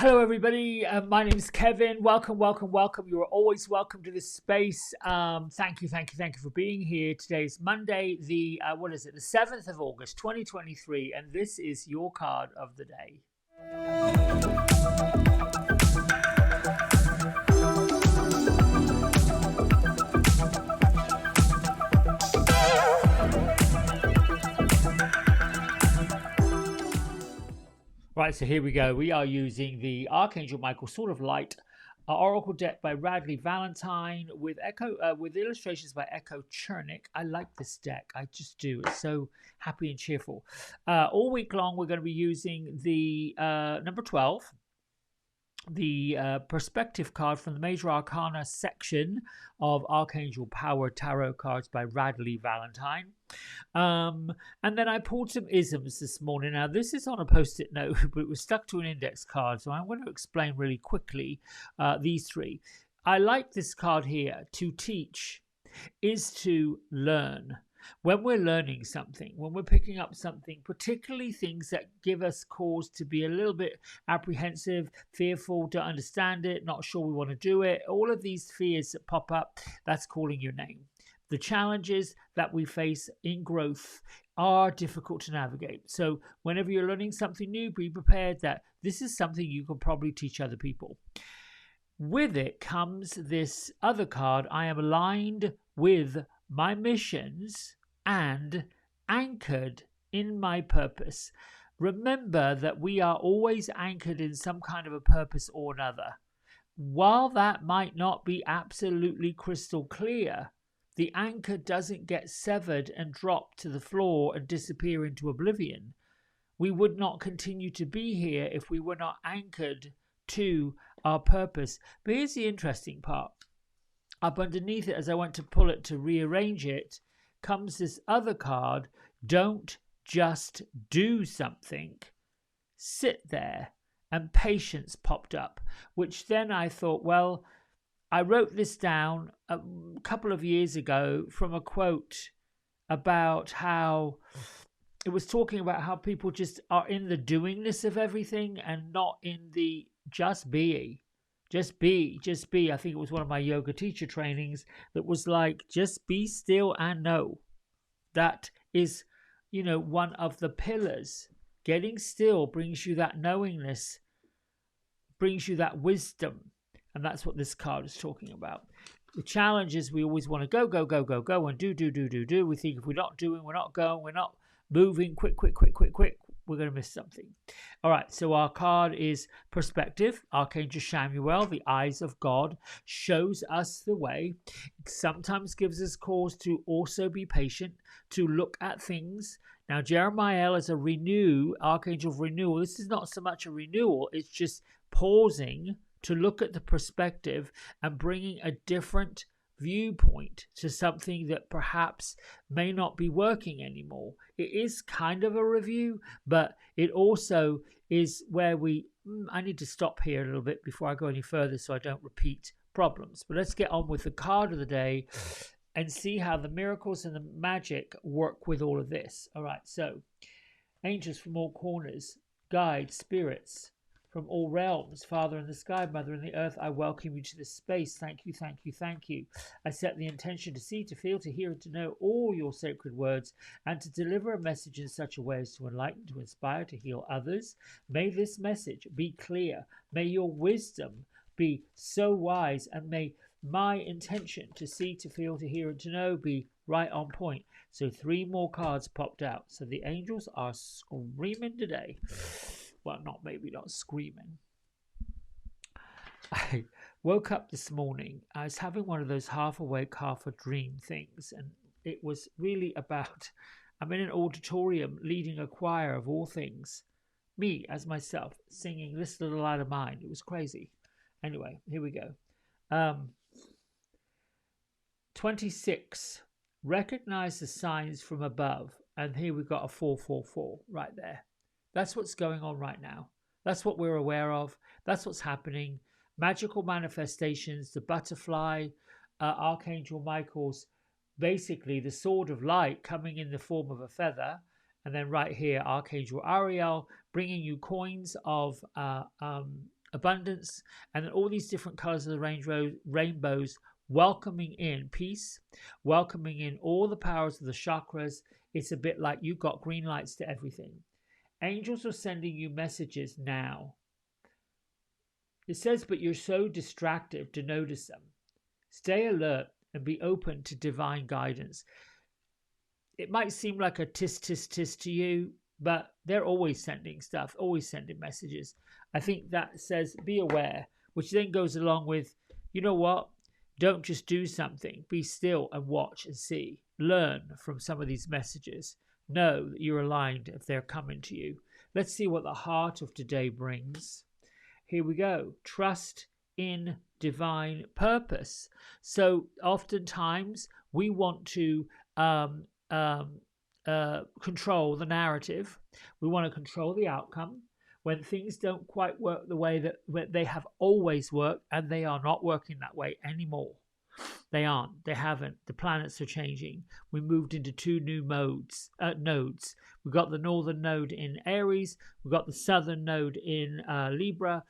Hello, everybody. My name is Kevin. Welcome, welcome, welcome. You are always welcome to this space. Thank you for being here. Today is Monday, the 7th of August, 2023, and this is your card of the day. Right, so here we go. We are using the Archangel Michael Sword of Light Oracle deck by Radley Valentine with illustrations by Echo Chernick. I like this deck. I just do. It's so happy and cheerful. All week long, we're going to be using the number 12, the perspective card from the Major Arcana section of Archangel Power Tarot cards by Radley Valentine. And then I pulled some isms this morning. Now, this is on a post-it note, but it was stuck to an index card, so I'm going to explain really quickly these three. I like this card here. To teach is to learn. When we're learning something, when we're picking up something, particularly things that give us cause to be a little bit apprehensive, fearful, don't understand it, not sure we want to do it, all of these fears that pop up, that's calling your name. The challenges that we face in growth are difficult to navigate. So whenever you're learning something new, be prepared that this is something you can probably teach other people. With it comes this other card. I am aligned with my missions and anchored in my purpose. Remember that we are always anchored in some kind of a purpose or another. While that might not be absolutely crystal clear, the anchor doesn't get severed and drop to the floor and disappear into oblivion. We would not continue to be here if we were not anchored to our purpose. But here's the interesting part. Up underneath it, as I went to pull it to rearrange it, comes this other card. Don't just do something. Sit there. And patience popped up, which then I thought, well, I wrote this down a couple of years ago from a quote about how it was talking about how people just are in the doingness of everything and not in the just be. Just be. I think it was one of my yoga teacher trainings that was like, just be still and know. That is, one of the pillars. Getting still brings you that knowingness, brings you that wisdom. And that's what this card is talking about. The challenge is we always want to go, and do. We think if we're not doing, we're not going, we're not moving, quick, we're going to miss something. All right, so our card is Perspective. Archangel Chamuel, the eyes of God, shows us the way. It sometimes gives us cause to also be patient, to look at things. Now, Jeremiah is a archangel of renewal. This is not so much a renewal, it's just pausing to look at the perspective and bringing a different viewpoint to something that perhaps may not be working anymore. It is kind of a review, but it also is where I need to stop here a little bit before I go any further so I don't repeat problems. But let's get on with the card of the day and see how the miracles and the magic work with all of this. All right, so angels from all corners, guides, spirits from all realms, Father in the sky, Mother in the earth, I welcome you to this space. Thank you. I set the intention to see, to feel, to hear, and to know all your sacred words, and to deliver a message in such a way as to enlighten, to inspire, to heal others. May this message be clear. May your wisdom be so wise, and may my intention to see, to feel, to hear, and to know be right on point. So 3 more cards popped out. So the angels are screaming today. Well, maybe not screaming. I woke up this morning. I was having one of those half awake, half a dream things. And it was really about, I'm in an auditorium leading a choir of all things. Me as myself singing This Little Light of Mine. It was crazy. Anyway, here we go. 26. Recognize the signs from above. And here we've got a 444 right there. That's what's going on right now. That's what we're aware of. That's what's happening. Magical manifestations, the butterfly, Archangel Michael's, basically the sword of light coming in the form of a feather. And then right here, Archangel Ariel bringing you coins of abundance, and then all these different colors of the rainbows, welcoming in peace, welcoming in all the powers of the chakras. It's a bit like you've got green lights to everything. Angels are sending you messages now. It says, but you're so distracted to notice them. Stay alert and be open to divine guidance. It might seem like a tis, tis, tis to you, but they're always sending stuff, always sending messages. I think that says be aware, which then goes along with, you know what? Don't just do something. Be still and watch and see. Learn from some of these messages. Know that you're aligned if they're coming to you. Let's see what the heart of today brings. Here we go. Trust in divine purpose. So oftentimes we want to control the narrative. We want to control the outcome. When things don't quite work the way that they have always worked, and they are not working that way anymore. They aren't. They haven't. The planets are changing. We moved into 2 new nodes. We've got the northern node in Aries. We've got the southern node in Libra.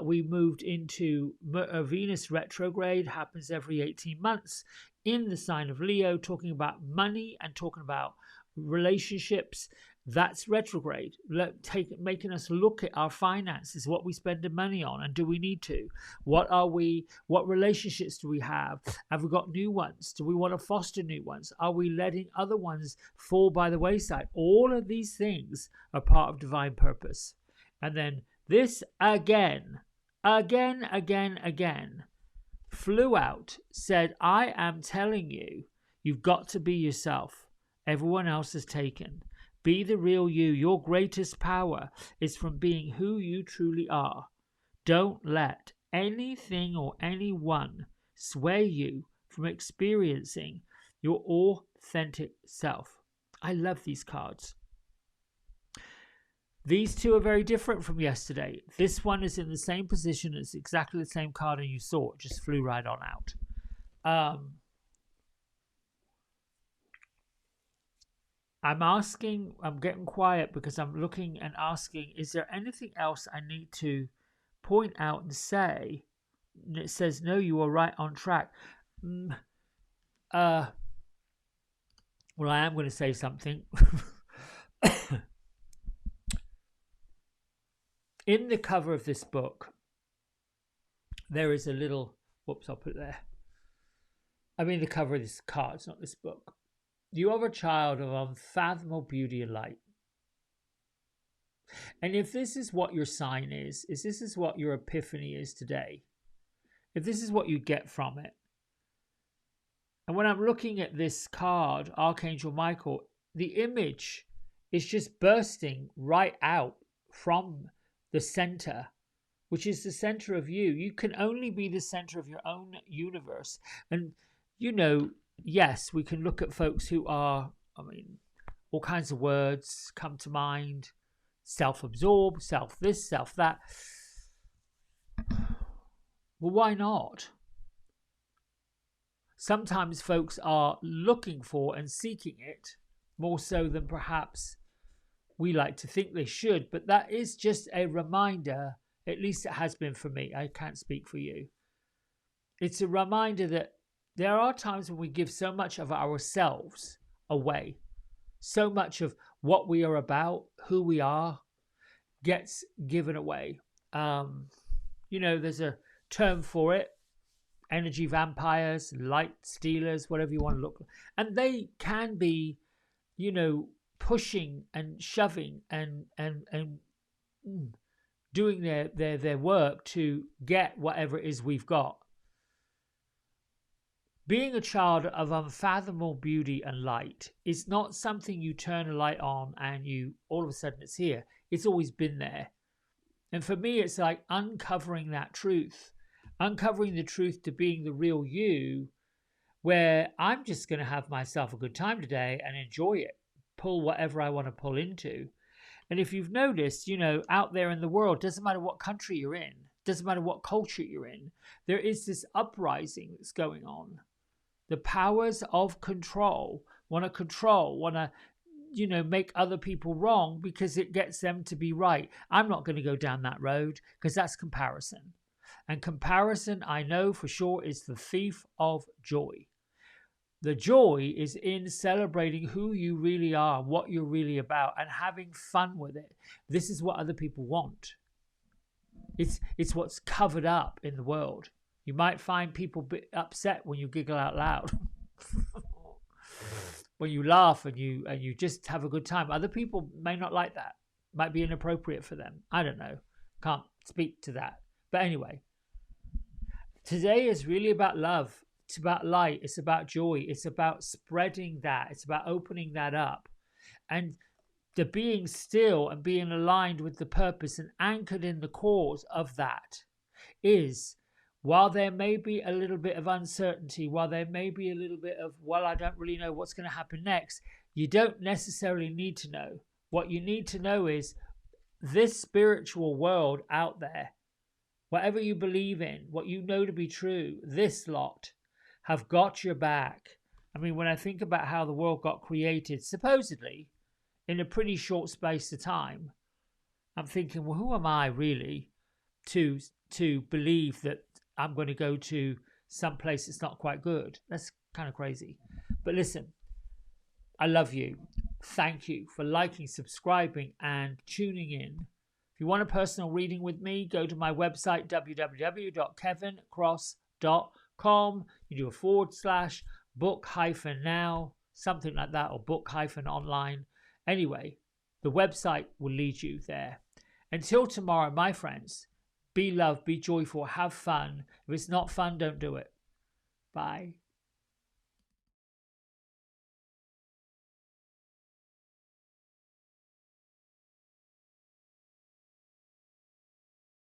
We moved into Venus retrograde, happens every 18 months, in the sign of Leo, talking about money and talking about relationships. That's retrograde, making us look at our finances, what we spend the money on, and do we need to? What relationships do we have? Have we got new ones? Do we want to foster new ones? Are we letting other ones fall by the wayside? All of these things are part of divine purpose. And then this again, flew out, said, I am telling you, you've got to be yourself. Everyone else is taken. Be the real you. Your greatest power is from being who you truly are. Don't let anything or anyone sway you from experiencing your authentic self. I love these cards. These two are very different from yesterday. This one is in the same position. It's exactly the same card and you saw it. Just flew right on out. I'm getting quiet because I'm looking and asking, is there anything else I need to point out and say? And it says, no, you are right on track. Well, I am going to say something. In the cover of this book, there is a little, whoops, I'll put it there. I mean the cover of this card, it's not this book. You are a child of unfathomable beauty and light. And if this is what your sign is this is what your epiphany is today, if this is what you get from it. And when I'm looking at this card, Archangel Michael, the image is just bursting right out from the center, which is the center of you. You can only be the center of your own universe. And, you know, yes, we can look at folks who are, all kinds of words come to mind. Self-absorbed, self-this, self-that. Well, why not? Sometimes folks are looking for and seeking it more so than perhaps we like to think they should. But that is just a reminder, at least it has been for me. I can't speak for you. It's a reminder that there are times when we give so much of ourselves away. So much of what we are about, who we are, gets given away. There's a term for it. Energy vampires, light stealers, whatever you want to look. And they can be, pushing and shoving and doing their work to get whatever it is we've got. Being a child of unfathomable beauty and light is not something you turn a light on and you all of a sudden it's here. It's always been there. And for me, it's like uncovering that truth, uncovering the truth to being the real you, where I'm just going to have myself a good time today and enjoy it, pull whatever I want to pull into. And if you've noticed, out there in the world, doesn't matter what country you're in, doesn't matter what culture you're in, there is this uprising that's going on. The powers of control want to make other people wrong because it gets them to be right. I'm not going to go down that road because that's comparison. And comparison, I know for sure, is the thief of joy. The joy is in celebrating who you really are, what you're really about, and having fun with it. This is what other people want. It's what's covered up in the world. You might find people a bit upset when you giggle out loud. When you laugh and you just have a good time. Other people may not like that. Might be inappropriate for them. I don't know. Can't speak to that. But anyway, today is really about love. It's about light. It's about joy. It's about spreading that. It's about opening that up. And the being still and being aligned with the purpose and anchored in the cause of that is, while there may be a little bit of uncertainty, while there may be a little bit of, well, I don't really know what's going to happen next, you don't necessarily need to know. What you need to know is this spiritual world out there, whatever you believe in, what you know to be true, this lot have got your back. I mean, when I think about how the world got created, supposedly, in a pretty short space of time, I'm thinking, well, who am I really to believe that I'm going to go to some place that's not quite good? That's kind of crazy. But listen, I love you. Thank you for liking, subscribing, and tuning in. If you want a personal reading with me, go to my website, www.kevincross.com. You do a /book-now, something like that, or book-online. Anyway, the website will lead you there. Until tomorrow, my friends, be loved, be joyful, have fun. If it's not fun, don't do it. Bye.